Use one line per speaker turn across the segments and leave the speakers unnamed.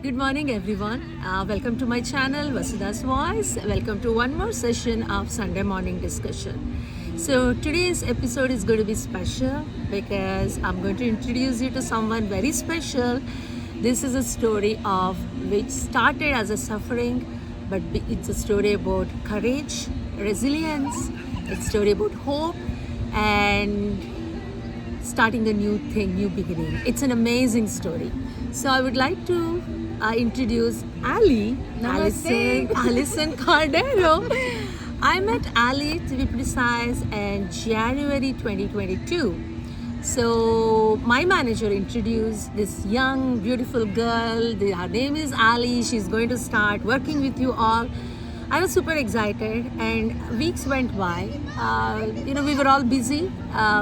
Good morning, everyone. Welcome to my channel, Vasudha's Voice. Welcome to one more session of Sunday morning discussion. So, today's episode is going to be special because I'm going to introduce you to someone very special. This is a story of which started as a suffering, but it's a story about courage, resilience, it's a story about hope, and starting a new thing, new beginning. It's an amazing story. So I would like to introduce Ali, Alison Cordero. I met Ali, to be precise, in January 2022. So my manager introduced this young, beautiful girl. Her name is Ali. She's going to start working with you all. I was super excited, and weeks went by. We were all busy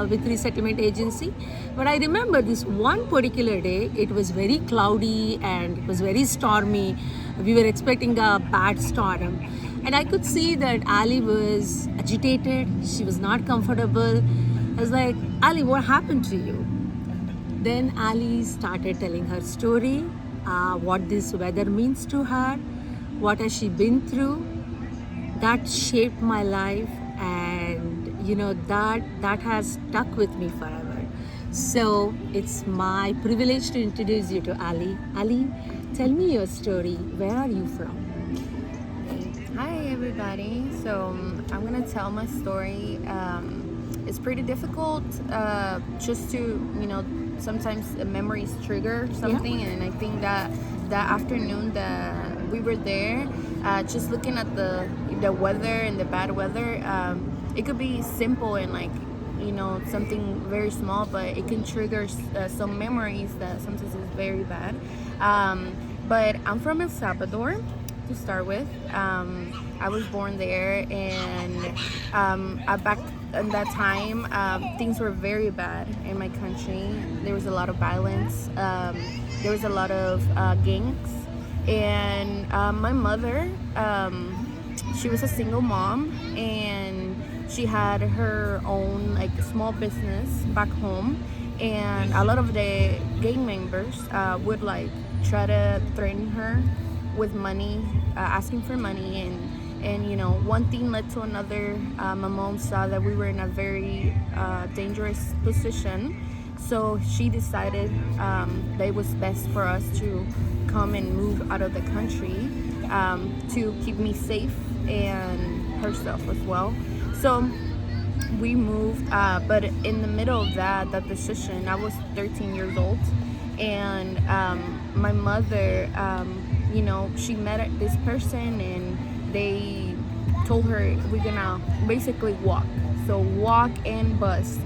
with resettlement agency, but I remember this one particular day. It was very cloudy and it was very stormy. We were expecting a bad storm, and I could see that Ali was agitated. She was not comfortable. I was like, Ali, what happened to you? Then Ali started telling her story, what this weather means to her, what has she been through. That shaped my life, and that has stuck with me forever. So it's my privilege to introduce you to Ali. Ali, tell me your story. Where are you from?
Hi everybody. So I'm gonna tell my story. It's pretty difficult just to sometimes memories trigger something, and I think that afternoon that we were there, just looking at the weather and the bad weather, it could be simple and something very small, but it can trigger some memories that sometimes is very bad. But I'm from El Salvador to start with. I was born there, and back in that time, things were very bad in my country. There was a lot of violence. There was a lot of gangs, and my mother, she was a single mom, and she had her own small business back home, and a lot of the gang members would try to threaten her with money, asking for money, and one thing led to another. My mom saw that we were in a very dangerous position, so she decided that it was best for us to come and move out of the country, to keep me safe and herself as well. So we moved, but in the middle of that decision, I was 13 years old, and my mother, she met this person, and they told her we're gonna basically walk. So walk and bus,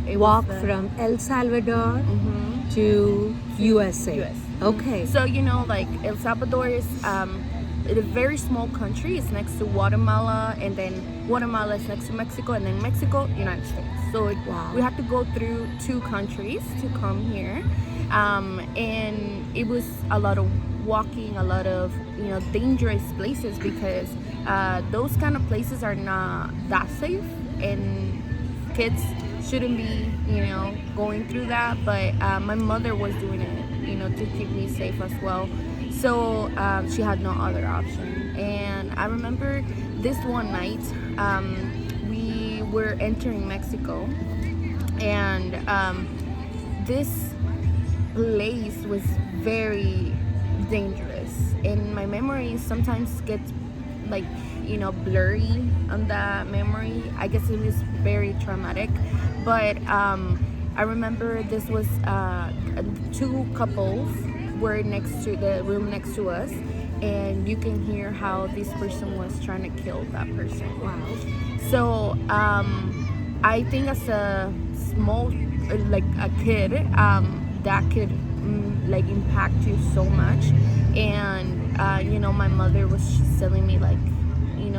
Walk from El Salvador to USA.
US.
Okay.
So El Salvador is a very small country. It's next to Guatemala, and then Guatemala is next to Mexico, and then Mexico, United States. So we have to go through two countries to come here, and it was a lot of walking, a lot of dangerous places, because those kind of places are not that safe, and kids shouldn't be going through that. But my mother was doing it to keep me safe as well. So she had no other option. And I remember this one night, we were entering Mexico, and this place was very dangerous, and my memory sometimes gets blurry on that memory. I guess it was very traumatic, but I remember this was two couples were next to the room next to us, and you can hear how this person was trying to kill that person.
Wow.
So I think as a small a kid, that could impact you so much. And my mother was just telling me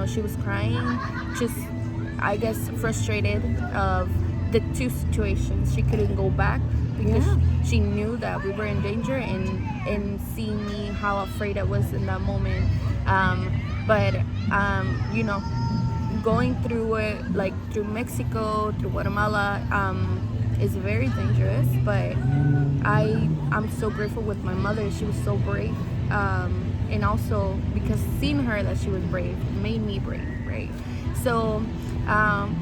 she was crying, just I guess frustrated of the two situations. She couldn't go back because she knew that we were in danger, and seeing me how afraid I was in that moment. But going through it, through Mexico, through Guatemala, is very dangerous. But I'm so grateful with my mother. She was so brave, and also because seeing her that she was brave made me brave, right? So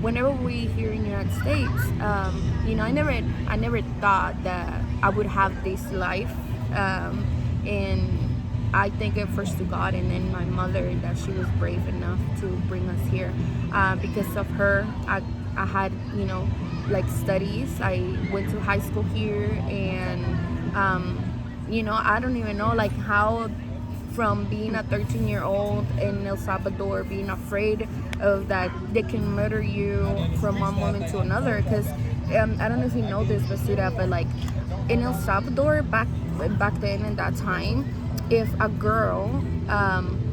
whenever we here in the United States, I never thought that I would have this life, and I thank it first to God and then my mother that she was brave enough to bring us here. Because of her, I had, like studies. I went to high school here, and I don't even know like how from being a 13-year-old in El Salvador, being afraid of that they can murder you from one moment to another. Because I don't know if you know this, Basura, but like in El Salvador back then in that time, if a girl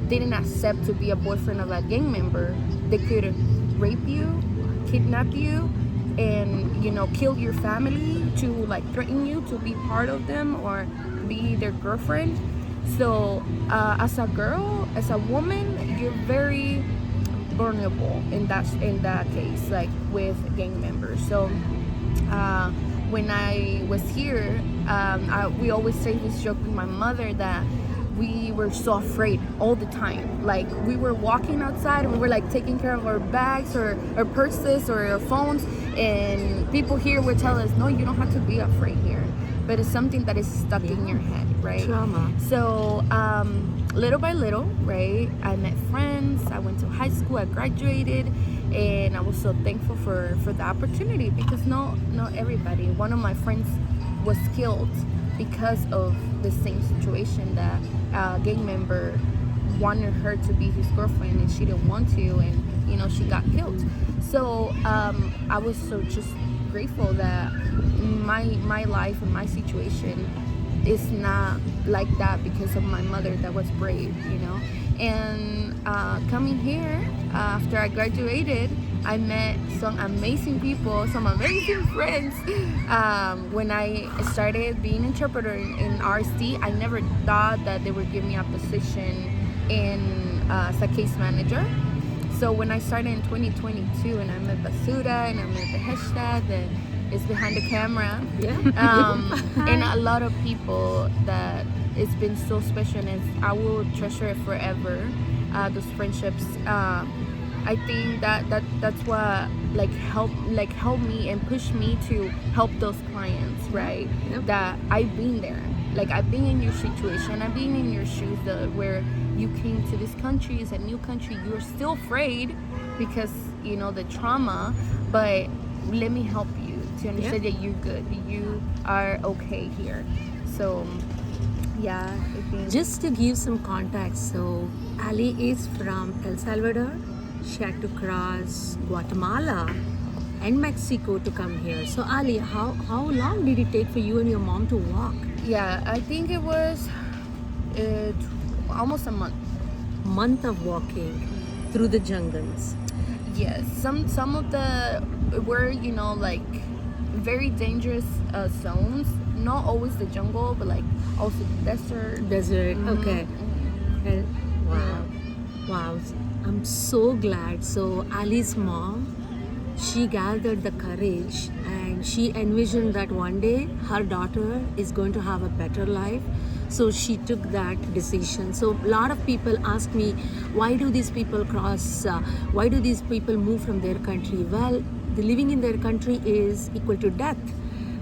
didn't accept to be a boyfriend of a gang member, they could rape you, kidnap you, and kill your family to like threaten you to be part of them or be their girlfriend. So as a girl, as a woman, you're very vulnerable in that case, like with gang members. So when I was here, we always say this joke with my mother that we were so afraid all the time. Like we were walking outside and we were like taking care of our bags or our purses or our phones, and people here would tell us, no, you don't have to be afraid here. But it's something that is stuck in your head, right?
Trauma.
So little by little, right, I met friends, I went to high school, I graduated, and I was so thankful for the opportunity, because not everybody. One of my friends was killed because of the same situation, that a gang member wanted her to be his girlfriend and she didn't want to, and she got killed. So I was so just grateful that my life and my situation is not like that because of my mother that was brave, and coming here after I graduated, I met some amazing people, some amazing friends. When I started being interpreter in RSD, I never thought that they would give me a position as a case manager. So when I started in 2022, and I met Basura, and I met the hashtag that is behind the camera, and a lot of people that it's been so special, and I will treasure it forever. Those friendships. I think that's what helped me and pushed me to help those clients, right?
Yep.
That I've been there. Like I've been in your situation, I've been in your shoes, where you came to this country, it's a new country, you're still afraid because the trauma, but let me help you to understand that you're good, you are okay here. So yeah, I think
Just to give some context, so Ali is from El Salvador. She had to cross Guatemala and Mexico to come here. So Ali, how long did it take for you and your mom to walk?
yeah, I think it was almost a month.
Month of walking through the jungles.
Yes, some of the were like very dangerous zones. Not always the jungle, but like also the desert.
Desert.
Mhm,
Okay.
mhm.
And wow. I'm so glad. So Ali's mom, she gathered the courage and she envisioned that one day her daughter is going to have a better life. So she took that decision. So a lot of people ask me, why do these people why do these people move from their country? Well, the living in their country is equal to death.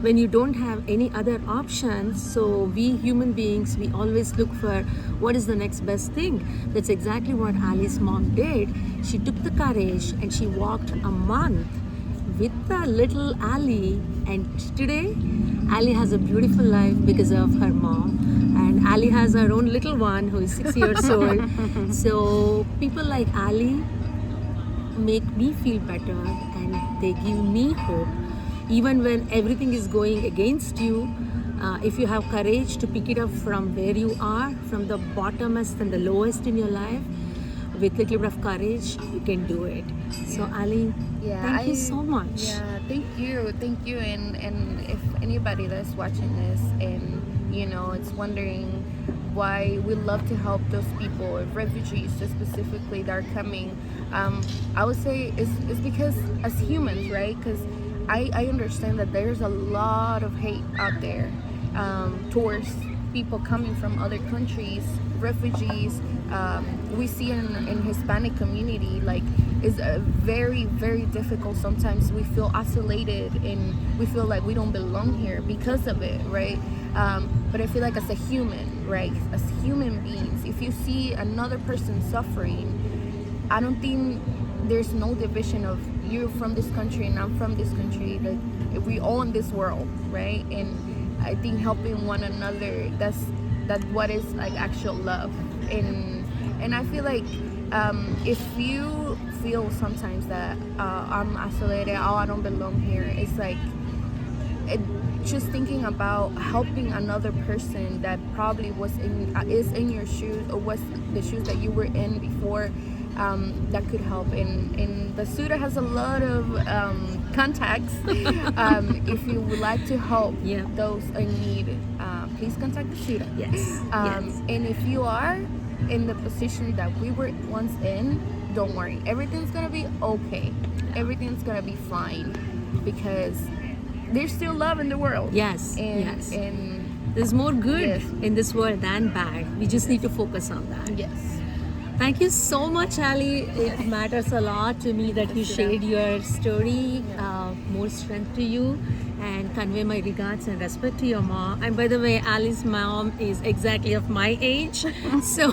When you don't have any other options, so we human beings, we always look for what is the next best thing. That's exactly what Ali's mom did. She took the courage and she walked a month with the little Ali, and today Ali has a beautiful life because of her mom, and Ali has her own little one who is 6 years old. So people like Ali make me feel better and they give me hope. Even when everything is going against you, if you have courage to pick it up from where you are, from the bottomest and the lowest in your life, with a little bit of courage, you can do it. So Ali, thank you so much.
Yeah, thank you, and if anybody that's watching this and it's wondering why we love to help those people, refugees specifically, that are coming, I would say it's because as humans, right? Because I understand that there's a lot of hate out there towards people coming from other countries, refugees. We see in Hispanic community, like, is very, very difficult. Sometimes we feel isolated and we feel like we don't belong here because of it, right? But I feel like as a human, right, as human beings, if you see another person suffering, I don't think there's no division of you're from this country and I'm from this country. Like, we all in this world, right? And I think helping one another, that's what is like actual love. And I feel like if you feel sometimes that I'm isolated, oh, I don't belong here, it's like just thinking about helping another person that probably is in your shoes, or was the shoes that you were in before, that could help. And the Suda has a lot of contacts. If you would like to help
Yeah.
those in need, please contact the Suda.
Yes. Yes.
And if you are in the position that we were once in, don't worry, everything's gonna be okay, everything's gonna be fine, because there's still love in the world.
Yes.
And
Yes.
and
There's more good
Yes.
in this world than bad. We just need to focus on that.
yes.
Thank you so much, Ali. It matters a lot to me that you shared your story. More strength to you, and convey my regards and respect to your mom. And by the way, Ali's mom is exactly of my age, so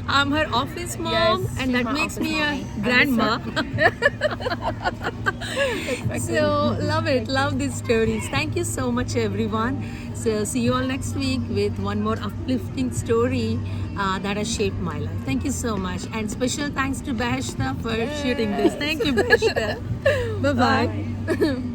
I'm her office mom,
Yes,
and
she's
that
my
makes
office
me a
mommy. I
grandma.
Exactly.
So love it, love these stories. Thank you so much, everyone. So see you all next week with one more uplifting story that has shaped my life. Thank you so much, and special thanks to Beheshta for shooting this. Thank you, Beheshta. Bye bye.
Bye.